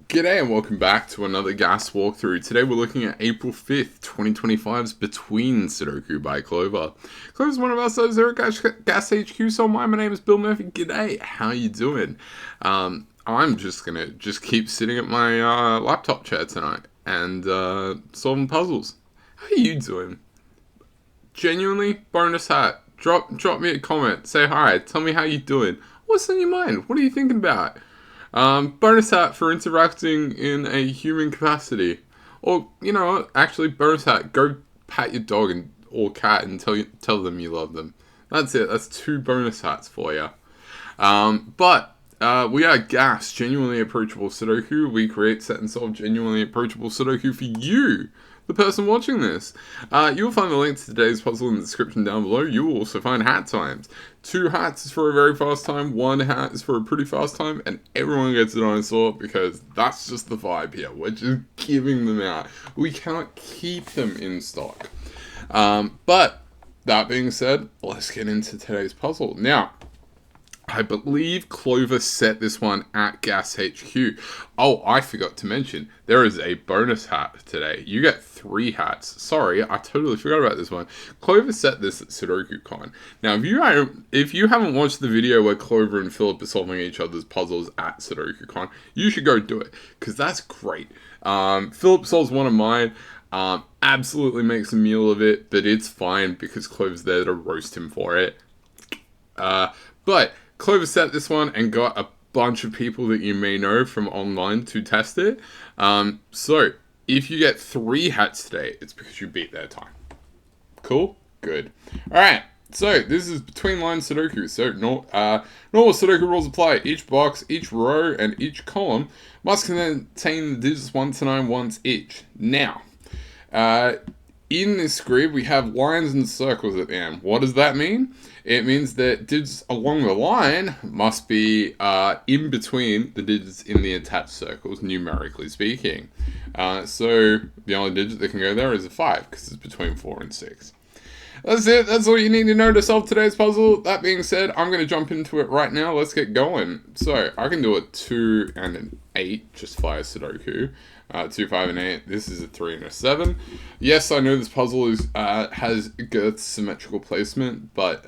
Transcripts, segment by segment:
G'day and welcome back to another gas walkthrough. Today we're looking at April 5th, 2025's Between Sudoku by Clover. Clover's one of our Sub-Zero Gas HQ, so my name is Bill Murphy. G'day, how you doing? I'm just gonna keep sitting at my laptop chair tonight and solving puzzles. How are you doing? Genuinely, bonus hat. Drop me a comment, say hi, tell me how you doing. What's on your mind? What are you thinking about? Bonus hat for interacting in a human capacity. Or, you know, actually, bonus hat, go pat your dog or cat and tell them you love them. That's it. That's 2 bonus hats for you. We are Gas, genuinely approachable Sudoku. We create, set, and solve genuinely approachable Sudoku for you, the person watching this. You'll find the link to today's puzzle in the description down below. You will also find hat times. 2 hats is for a very fast time, 1 hat is for a pretty fast time, and everyone gets a dinosaur because that's just the vibe here. We're just giving them out. We can't keep them in stock. But that being said, let's get into today's puzzle. Now, I believe Clover set this one at Gas HQ. Oh, I forgot to mention, there is a bonus hat today. You get 3 hats. Sorry, I totally forgot about this one. Clover set this at SudokuCon. Now, if you haven't watched the video where Clover and Philip are solving each other's puzzles at SudokuCon, you should go do it, because that's great. Philip solves one of mine. Absolutely makes a meal of it, but it's fine because Clover's there to roast him for it. But Clover set this one and got a bunch of people that you may know from online to test it. So, if you get 3 hats today, it's because you beat their time. Cool? Good. Alright, so this is between line Sudoku. So, normal Sudoku rules apply. Each box, each row, and each column must contain the digits 1 to 9 once each. Now, in this grid, we have lines and circles at the end. What does that mean? It means that digits along the line must be in between the digits in the attached circles, numerically speaking. So the only digit that can go there is a 5, because it's between 4 and 6. That's it. That's all you need to know to solve today's puzzle. That being said, I'm going to jump into it right now. Let's get going. So I can do a 2 and an 8 just via Sudoku. 2, 5, and 8. This is a 3 and a 7. Yes, I know this puzzle has good symmetrical placement, but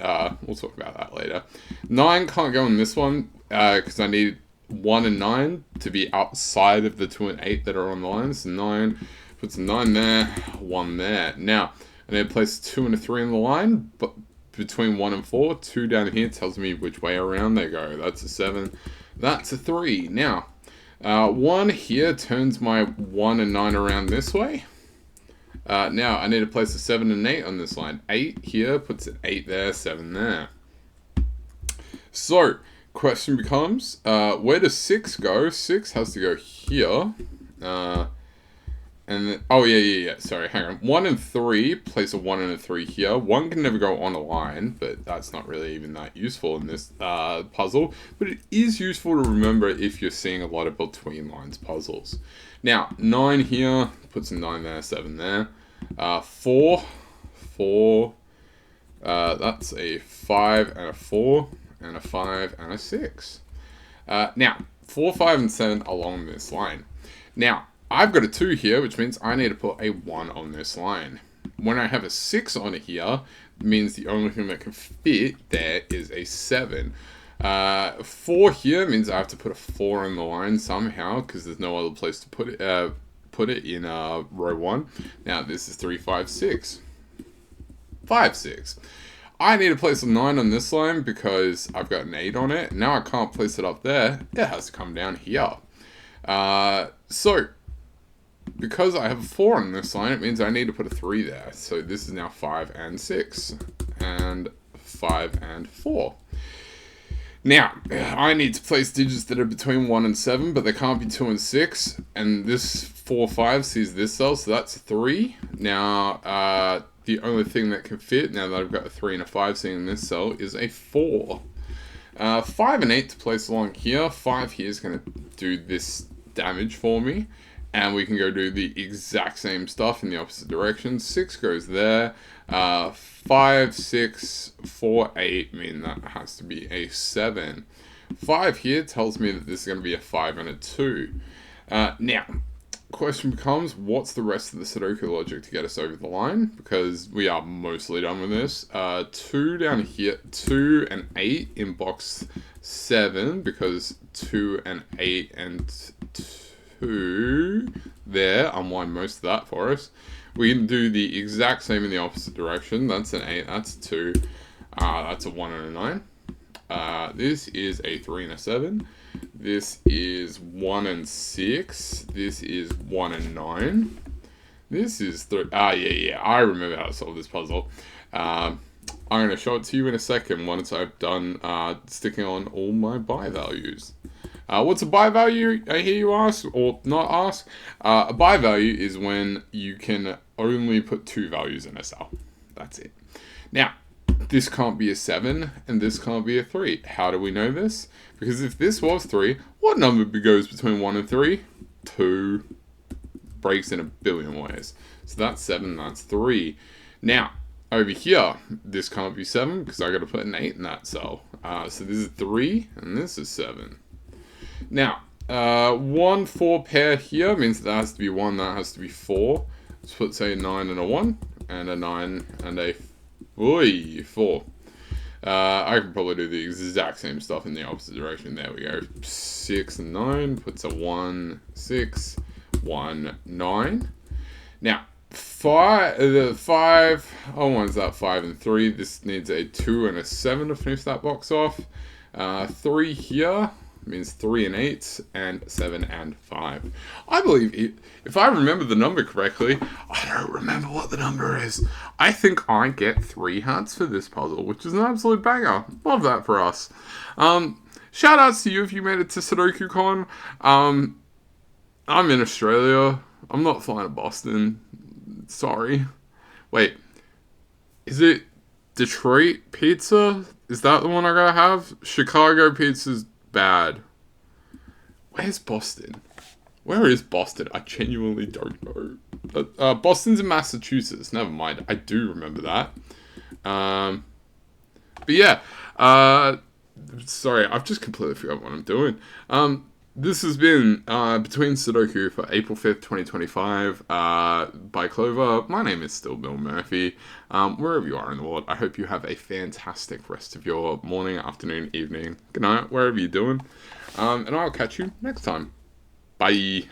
we'll talk about that later. 9 can't go in this one because I need 1 and 9 to be outside of the 2 and 8 that are on the line. So 9 puts a 9 there, 1 there. Now, I need to place a 2 and a 3 in the line, but between 1 and 4, 2 down here tells me which way around they go. That's a 7. That's a 3. Now, 1 here turns my 1 and 9 around this way. Now, I need to place a 7 and 8 on this line. 8 here puts an 8 there, 7 there. So, question becomes, where does 6 go? 6 has to go here. And then, oh, yeah. Sorry, hang on. 1 and 3, place a 1 and a 3 here. 1 can never go on a line, but that's not really even that useful in this puzzle. But it is useful to remember if you're seeing a lot of between lines puzzles. Now, 9 here, puts a 9 there, 7 there. 4, that's a 5 and a 4, and a 5 and a 6. Now, 4, 5, and 7 along this line. Now, I've got a 2 here, which means I need to put a 1 on this line. When I have a 6 on it here, it means the only thing that can fit there is a 7. 4 here means I have to put a 4 on the line somehow, because there's no other place to put it in row 1. Now, this is 3, 5, 6. 5, 6. I need to place a 9 on this line because I've got an 8 on it. Now I can't place it up there. It has to come down here. So, because I have a 4 on this line, it means I need to put a 3 there. So this is now 5 and 6. And 5 and 4. Now, I need to place digits that are between 1 and 7, but they can't be 2 and 6. And this 4, 5 sees this cell, so that's 3. Now, the only thing that can fit, now that I've got a 3 and a 5 seeing this cell, is a 4. 5 and 8 to place along here. 5 here is going to do this damage for me. And we can go do the exact same stuff in the opposite direction. 6 goes there. 5, 6, 4, 8 mean that has to be a 7. 5 here tells me that this is going to be a 5 and a 2. Now, question becomes, what's the rest of the Sudoku logic to get us over the line? Because we are mostly done with this. 2 down here, 2 and 8 in box 7, because 2 and 8 and 2 there, unwind most of that for us. We can do the exact same in the opposite direction. That's an 8, that's a 2, that's a 1 and a 9. This is a 3 and a 7. This is 1 and 6. This is 1 and 9. This is 3. Yeah. I remember how to solve this puzzle. I'm going to show it to you in a second once I've done sticking on all my buy values. What's a buy value, I hear you ask, or not ask? A buy value is when you can only put 2 values in a cell. That's it. Now, this can't be a 7, and this can't be a 3. How do we know this? Because if this was 3, what number goes between 1 and 3? 2. Breaks in a billion ways. So that's 7, that's 3. Now, over here, this can't be 7, because I got to put an 8 in that cell. So this is 3, and this is 7. Now, 1, 4 pair here means that has to be 1, that has to be 4. Let's put, say, a 9 and a 1, and a 9 and a 4. I can probably do the exact same stuff in the opposite direction. There we go. 6 and 9 puts a 1, 6, 1, 9. Now, 5, oh, one's that 5 and 3. This needs a 2 and a 7 to finish that box off. 3 here means 3 and 8, and 7 and 5. I believe, if I remember the number correctly, I don't remember what the number is. I think I get 3 hearts for this puzzle, which is an absolute banger. Love that for us. Shout outs to you if you made it to Sudoku Con. I'm in Australia. I'm not flying to Boston. Sorry. Wait. Is it Detroit pizza? Is that the one I gotta have? Chicago pizza's bad. Where's Boston? Where is Boston? I genuinely don't know. Boston's in Massachusetts. Never mind. I do remember that. But yeah. Sorry, I've just completely forgot what I'm doing. This has been Between Sudoku for April 5th, 2025 by Clover. My name is still Bill Murphy. Wherever you are in the world, I hope you have a fantastic rest of your morning, afternoon, evening, good night, wherever you're doing. And I'll catch you next time. Bye.